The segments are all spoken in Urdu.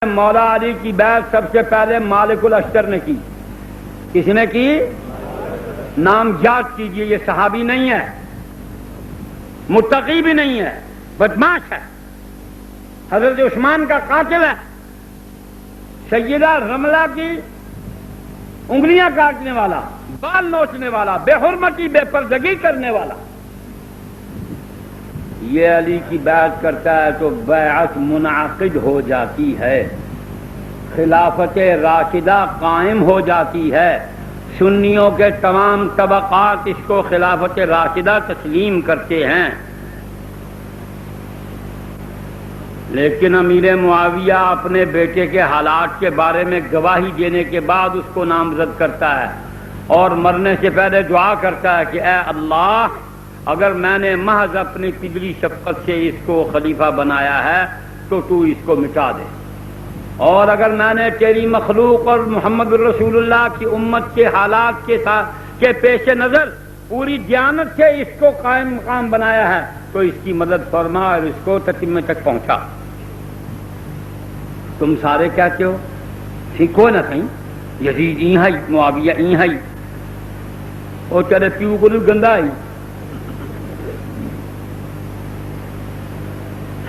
مولا علی کی بیعت سب سے پہلے مالک الاشتر نے کی. کس نے کی؟ نام یاد کیجئے، یہ صحابی نہیں ہے، متقی بھی نہیں ہے، بدماش ہے، حضرت عثمان کا قاتل ہے، سیدہ رملہ کی انگلیاں کاٹنے والا، بال نوچنے والا، بے حرمتی بے پردگی کرنے والا. یہ علی کی بیعت کرتا ہے تو بیعت منعقد ہو جاتی ہے، خلافت راشدہ قائم ہو جاتی ہے. سنیوں کے تمام طبقات اس کو خلافت راشدہ تسلیم کرتے ہیں. لیکن امیر معاویہ اپنے بیٹے کے حالات کے بارے میں گواہی دینے کے بعد اس کو نامزد کرتا ہے اور مرنے سے پہلے دعا کرتا ہے کہ اے اللہ، اگر میں نے محض اپنی قدری شفقت سے اس کو خلیفہ بنایا ہے تو تو اس کو مٹا دے، اور اگر میں نے تیری مخلوق اور محمد رسول اللہ کی امت کے حالات کے پیش نظر پوری دیانت سے اس کو قائم مقام بنایا ہے تو اس کی مدد فرما اور اس کو تتمے تک پہنچا. تم سارے کہتے ہو سیکھو نہ کہیں یزید این ہے، معاویہ این ہے، اور تیرے پیو کو گندا ہے.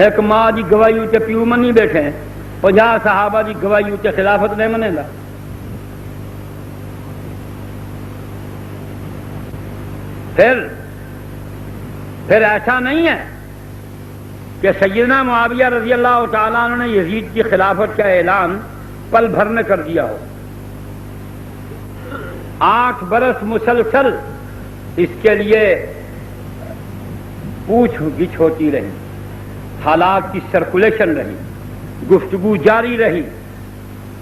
ایک ماں کی گواہی اتنے پیو منی بیٹھے ہیں، 50 صحابہ کی گواہی اتنے خلافت نہیں منے گا. پھر ایسا نہیں ہے کہ سیدنا معاویہ رضی اللہ تعالیٰ عنہ نے یزید کی خلافت کا اعلان پل بھر میں کر دیا ہو. 8 برس مسلسل اس کے لیے پوچھ گچھ ہوتی رہی، حالات کی سرکولیشن رہی، گفتگو جاری رہی،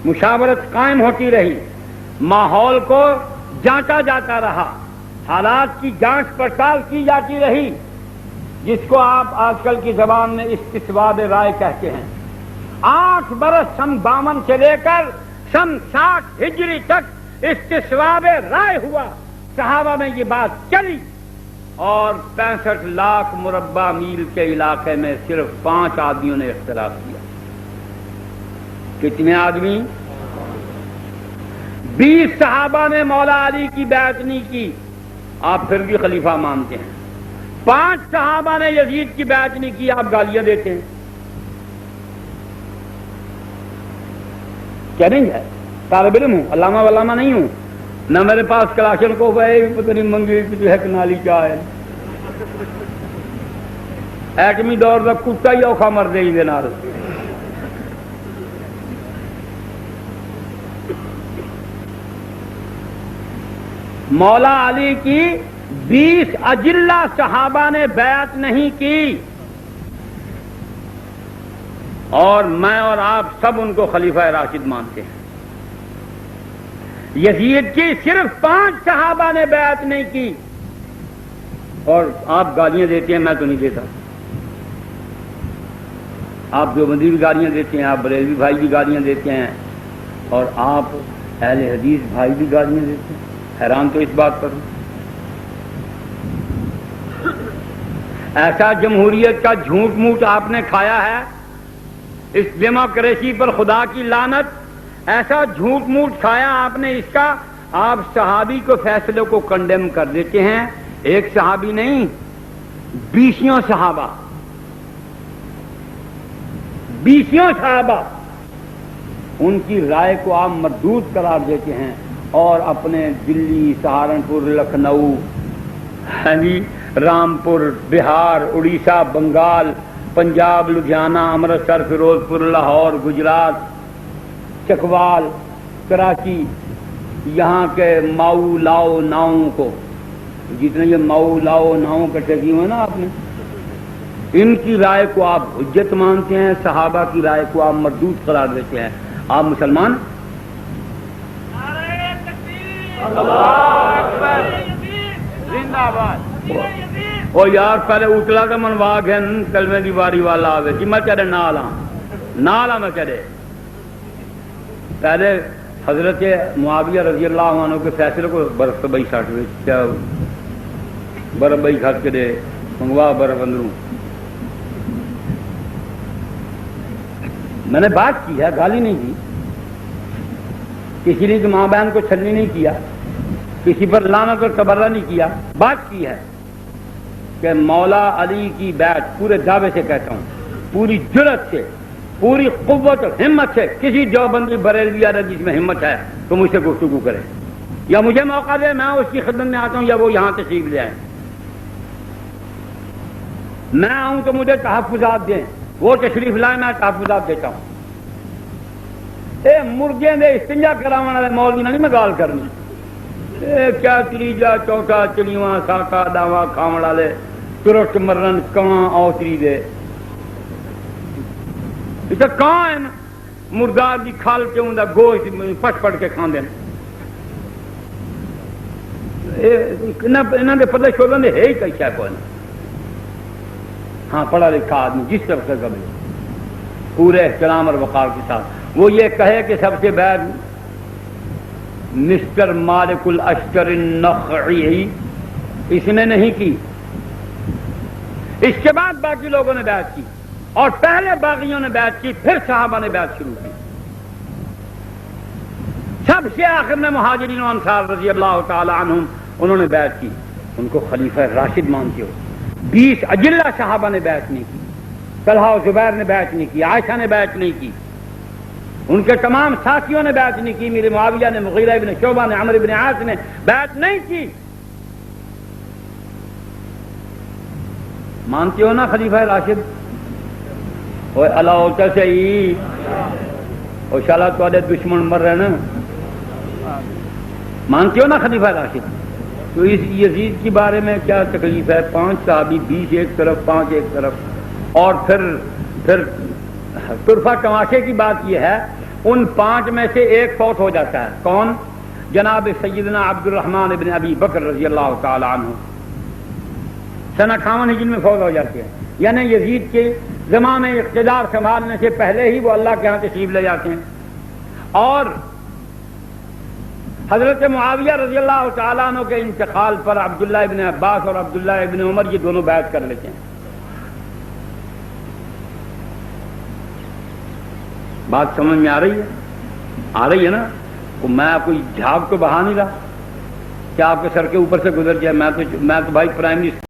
مشاورت قائم ہوتی رہی، ماحول کو جانچا جاتا رہا، حالات کی جانچ پڑتال کی جاتی رہی، جس کو آپ آج کل کی زبان میں استصواب رائے کہتے ہیں. 8 برس سن 52 سے لے کر سن 60 ہجری تک استصواب رائے ہوا، صحابہ میں یہ بات چلی، اور 65 لاکھ مربع میل کے علاقے میں صرف 5 آدمیوں نے اختلاف کیا. کتنے آدمی؟ 20 صحابہ نے مولا علی کی بیعت نہیں کی، آپ پھر بھی خلیفہ مانتے ہیں. 5 صحابہ نے یزید کی بیعت نہیں کی، آپ گالیاں دیتے ہیں. کیا نہیں ہے؟ طالب علم ہوں، علامہ ولاما نہیں ہوں، نہ میرے پاس کلاشن کو پتہ نہیں منگی جو ہے کنالی کیا ہے. ایٹمی دور کا کتا ہی اوکھا مر دے ہی نال. مولا علی کی 20 اجلہ صحابہ نے بیعت نہیں کی، اور میں اور آپ سب ان کو خلیفہ راشد مانتے ہیں. یزید کی صرف 5 صحابہ نے بیعت نہیں کی، اور آپ گالیاں دیتے ہیں، میں تو نہیں دیتا. آپ دیوبندی بھی گالیاں دیتے ہیں، آپ بریلوی بھائی بھی گالیاں دیتے ہیں، اور آپ اہل حدیث بھائی بھی گالیاں دیتے ہیں. حیران تو اس بات پر ہوں. ایسا جمہوریت کا جھوٹ موٹ آپ نے کھایا ہے، اس ڈیموکریسی پر خدا کی لعنت، ایسا جھوٹ موٹ کھایا آپ نے اس کا. آپ صحابی کو فیصلے کو کنڈیم کر دیتے ہیں، ایک صحابی نہیں، 20 صحابہ، 20 صحابہ، ان کی رائے کو آپ مردود قرار دیتے ہیں، اور اپنے دلی، سہارنپور، لکھنؤ، رامپور، بہار، اڑیسہ، بنگال، پنجاب، لدھیانہ، امرتسر، فیروز پور، لاہور، گجرات، چکوال، کراچی، یہاں کے ماؤ لاؤ ناؤں کو، جتنے یہ ماؤ لاؤ ناؤں کٹے کیے ہوئے نا آپ نے، ان کی رائے کو آپ حجت مانتے ہیں، صحابہ کی رائے کو آپ مردود قرار دیتے ہیں. آپ مسلمان؟ زندہ باد. او یار پہلے اتلا کا منوا گئے کلمے دی واری والا آوے کہ میں کہہ نال میں کہہ رہے. پہلے حضرت معاویہ رضی اللہ عنہ کے فیصلے کو برف بئی ساٹھ کیا برف بئی کھٹ کے دے منگوا برف اندروں. میں نے بات کی ہے، گالی نہیں دی، کسی نے تو ماں بہن کو چھلنی نہیں کیا، کسی پر لعنت اور تبرہ نہیں کیا، بات کی ہے کہ مولا علی کی بیعت پورے دعوے سے کہتا ہوں، پوری جرأت سے، پوری قوت اور ہمت سے، کسی دیوبندی بریلوی یا جس میں ہمت ہے تو مجھ سے گفتگو کرے، یا مجھے موقع دے، میں اس کی خدمت میں آتا ہوں، یا وہ یہاں تشریف لے آئیں، میں آؤں تو مجھے تحفظات دیں، وہ تشریف لائے، میں تحفظات دیتا ہوں۔ اے مرغے دے استنجا کراون والے مولوی نہیں میں گال کرنی، اے کیا تریجا چوٹا چڑیواں ساکا داوا کھاون والے ترٹ مرن کاں اوتری دے، یہ کہاں ہے مردار کی کھال کے ان کا گوشت پٹ پٹ کے کھاندے انہوں نے پتہ شوبے میں ہے ہی کئی شے کوئی نہیں۔ ہاں پڑھا لکھا آدمی جس طرح سے قبل پورے احترام اور وقار کے ساتھ وہ یہ کہے کہ سب سے بعد مسٹر مالک الاشتر النخعی اس نے نہیں کی، اس کے بعد باقی لوگوں نے بیعت کی، اور پہلے باغیوں نے بیعت کی، پھر صحابہ نے بیعت شروع کی، سب سے آخر میں مہاجرین و انصار رضی اللہ تعالی عنہم انہوں نے بیعت کی، ان کو خلیفہ راشد مانتے ہو۔ 20 اجلہ صحابہ نے بیعت نہیں کی، طلحہ و زبیر نے بیعت نہیں کی، عائشہ نے بیعت نہیں کی، ان کے تمام ساتھیوں نے بیعت نہیں کی، میرے معاویہ نے، مغیرہ ابن شعبہ نے، عمرو بن عاص نے بیعت نہیں کی۔ مانتے ہو نا خلیفہ راشد؟ اوے اللہ ہوتا صحیح اور شالا تھوڑے دشمن مر رہے نا، مانتے ہو نا خلیفہ راشد؟ تو اس یزید کے بارے میں کیا تکلیف ہے؟ 5 صحابی، 20 ایک طرف، 5 ایک طرف، اور پھر طرفہ تماشے کی بات یہ ہے ان 5 میں سے ایک فوت ہو جاتا ہے، کون؟ جناب سیدنا عبد الرحمن ابن ابی بکر رضی اللہ تعالی عنہ، سنہ 58 ہجری میں فوت ہو جاتے ہیں، یعنی یزید کے زمانے اقتدار سنبھالنے سے پہلے ہی وہ اللہ کے ہاں تشریف لے جاتے ہیں، اور حضرت معاویہ رضی اللہ تعالیٰ عنہ کے انتقال پر عبداللہ ابن عباس اور عبداللہ ابن عمر یہ دونوں بیعت کر لیتے ہیں۔ بات سمجھ میں آ رہی ہے؟ آ رہی ہے نا؟ تو میں کوئی جھاگ تو بہا نہیں رہا کہ آپ کے سر کے اوپر سے گزر جائے، میں تو بھائی پرائم منسٹر